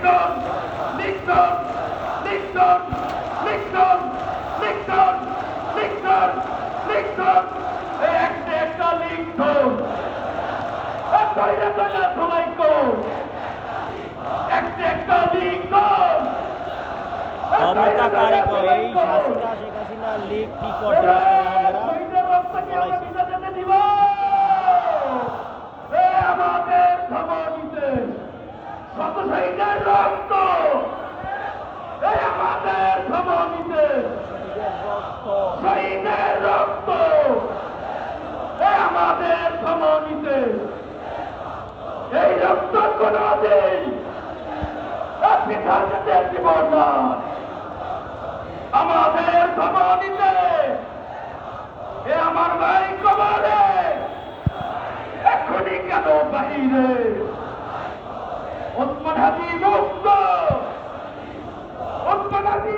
লিখতন লিখতন লিখতন লিখতন লিখতন লিখতন লিখতন একটা লিখতন সবাইকে একটা লিখতন ক্ষমতাকারী এই হাসিনা শেখ হাসিনা লীগ কি করতে আমাদের ধমনীতে শত শহীদের রক্ত আমাদের ধমনীতে শহীদের রক্ত আমাদের ধমনীতে এই রক্ত কোনদিন পিতার কাছে জীবন নয় আমাদের ধমনীতে আমার ভাই কবরে এখনই কেন বাহিরে ওসমান হাবিব